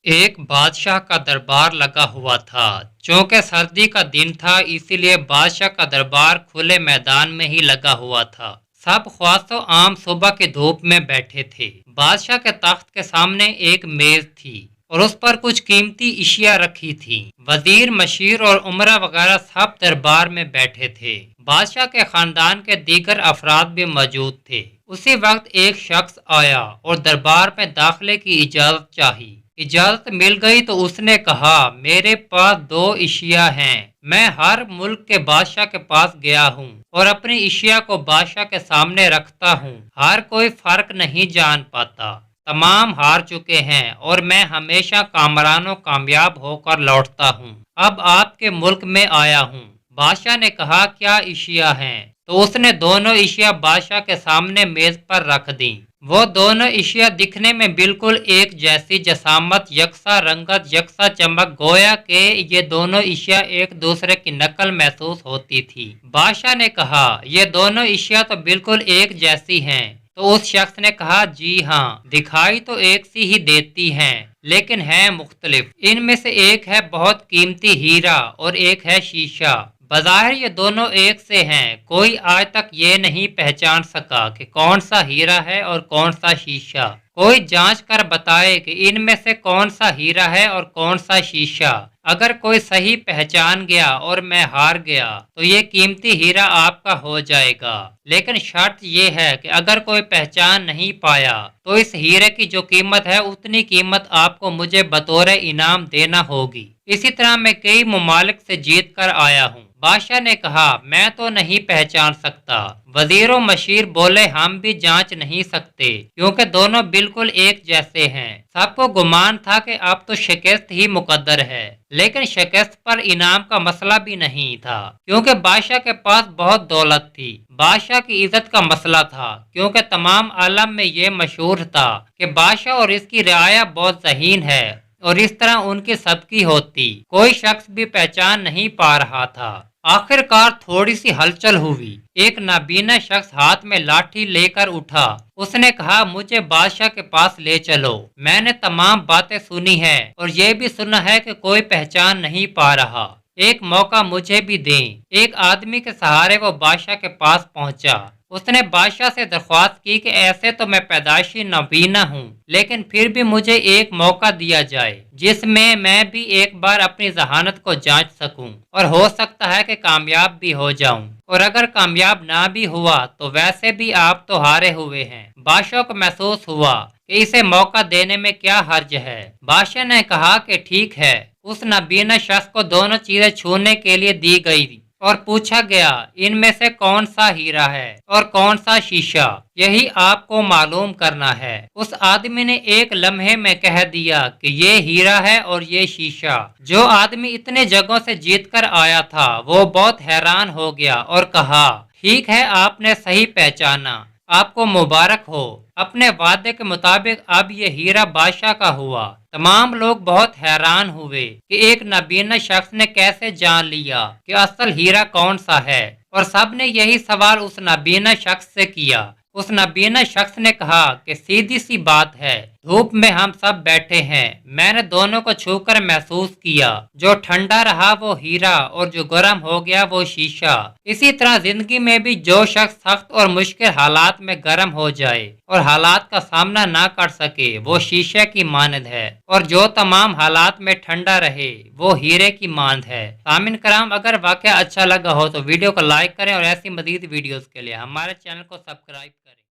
ایک بادشاہ کا دربار لگا ہوا تھا۔ چونکہ سردی کا دن تھا، اسی لیے بادشاہ کا دربار کھلے میدان میں ہی لگا ہوا تھا۔ سب خواص و عام صبح کی دھوپ میں بیٹھے تھے۔ بادشاہ کے تخت کے سامنے ایک میز تھی اور اس پر کچھ قیمتی اشیاء رکھی تھی۔ وزیر، مشیر اور امرا وغیرہ سب دربار میں بیٹھے تھے۔ بادشاہ کے خاندان کے دیگر افراد بھی موجود تھے۔ اسی وقت ایک شخص آیا اور دربار میں داخلے کی اجازت چاہی۔ اجازت مل گئی تو اس نے کہا، میرے پاس 2 اشیاء ہیں۔ میں ہر ملک کے بادشاہ کے پاس گیا ہوں اور اپنی اشیاء کو بادشاہ کے سامنے رکھتا ہوں۔ ہر کوئی فرق نہیں جان پاتا۔ تمام ہار چکے ہیں اور میں ہمیشہ کامرانوں کامیاب ہو کر لوٹتا ہوں۔ اب آپ کے ملک میں آیا ہوں۔ بادشاہ نے کہا، کیا اشیاء ہیں؟ تو اس نے دونوں اشیاء بادشاہ کے سامنے میز پر رکھ دیں۔ وہ دونوں اشیاء دکھنے میں بالکل ایک جیسی، جسامت یکساں، رنگت یکساں، چمک، گویا کہ یہ دونوں اشیاء ایک دوسرے کی نقل محسوس ہوتی تھی۔ بادشاہ نے کہا، یہ دونوں اشیاء تو بالکل ایک جیسی ہیں۔ تو اس شخص نے کہا، جی ہاں، دکھائی تو ایک سی ہی دیتی ہیں، لیکن ہیں مختلف۔ ان میں سے ایک ہے بہت قیمتی ہیرا اور ایک ہے شیشہ۔ بظاہر یہ دونوں ایک سے ہیں، کوئی آج تک یہ نہیں پہچان سکا کہ کون سا ہیرا ہے اور کون سا شیشہ۔ کوئی جانچ کر بتائے کہ ان میں سے کون سا ہیرا ہے اور کون سا شیشہ۔ اگر کوئی صحیح پہچان گیا اور میں ہار گیا تو یہ قیمتی ہیرا آپ کا ہو جائے گا، لیکن شرط یہ ہے کہ اگر کوئی پہچان نہیں پایا تو اس ہیرے کی جو قیمت ہے اتنی قیمت آپ کو مجھے بطور انعام دینا ہوگی۔ اسی طرح میں کئی ممالک سے جیت کر آیا ہوں۔ بادشاہ نے کہا، میں تو نہیں پہچان سکتا۔ وزیر و مشیر بولے، ہم بھی جانچ نہیں سکتے کیونکہ دونوں بالکل ایک جیسے ہیں۔ سب کو گمان تھا کہ اب تو شکست ہی مقدر ہے، لیکن شکست پر انعام کا مسئلہ بھی نہیں تھا کیونکہ بادشاہ کے پاس بہت دولت تھی۔ بادشاہ کی عزت کا مسئلہ تھا کیونکہ تمام عالم میں یہ مشہور تھا کہ بادشاہ اور اس کی رعایا بہت ذہین ہے اور اس طرح ان کی سب کی ہوتی۔ کوئی شخص بھی پہچان نہیں پا رہا تھا۔ آخر کار تھوڑی سی ہلچل ہوئی۔ ایک نابینا شخص ہاتھ میں لاٹھی لے کر اٹھا۔ اس نے کہا، مجھے بادشاہ کے پاس لے چلو۔ میں نے تمام باتیں سنی ہیں اور یہ بھی سنا ہے کہ کوئی پہچان نہیں پا رہا۔ ایک موقع مجھے بھی دیں۔ ایک آدمی کے سہارے وہ بادشاہ کے پاس پہنچا۔ اس نے بادشاہ سے درخواست کی کہ ایسے تو میں پیدائشی نابینا ہوں، لیکن پھر بھی مجھے ایک موقع دیا جائے جس میں بھی ایک بار اپنی ذہانت کو جانچ سکوں اور ہو سکتا ہے کہ کامیاب بھی ہو جاؤں، اور اگر کامیاب نہ بھی ہوا تو ویسے بھی آپ تو ہارے ہوئے ہیں۔ بادشاہ کو محسوس ہوا کہ اسے موقع دینے میں کیا حرج ہے۔ بادشاہ نے کہا کہ ٹھیک ہے۔ اس نابینا شخص کو دونوں چیزیں چھونے کے لیے دی گئی اور پوچھا گیا، ان میں سے کون سا ہیرا ہے اور کون سا شیشہ؟ یہی آپ کو معلوم کرنا ہے۔ اس آدمی نے ایک لمحے میں کہہ دیا کہ یہ ہیرا ہے اور یہ شیشہ۔ جو آدمی اتنے جگہوں سے جیت کر آیا تھا وہ بہت حیران ہو گیا اور کہا، ٹھیک ہے، آپ نے صحیح پہچانا، آپ کو مبارک ہو۔ اپنے وعدے کے مطابق اب یہ ہیرا بادشاہ کا ہوا۔ تمام لوگ بہت حیران ہوئے کہ ایک نابینا شخص نے کیسے جان لیا کہ اصل ہیرا کون سا ہے، اور سب نے یہی سوال اس نابینا شخص سے کیا۔ اس نابینا شخص نے کہا کہ سیدھی سی بات ہے، دھوپ میں ہم سب بیٹھے ہیں، میں نے دونوں کو چھو کر محسوس کیا، جو ٹھنڈا رہا وہ ہیرا اور جو گرم ہو گیا وہ شیشہ۔ اسی طرح زندگی میں بھی جو شخص سخت اور مشکل حالات میں گرم ہو جائے اور حالات کا سامنا نہ کر سکے وہ شیشے کی مانند ہے، اور جو تمام حالات میں ٹھنڈا رہے وہ ہیرے کی مانند ہے۔ سامعین کرام، اگر واقعہ اچھا لگا ہو تو ویڈیو کو لائک کریں اور ایسی مزید ویڈیوز کے لیے ہمارے چینل کو سبسکرائب کریں۔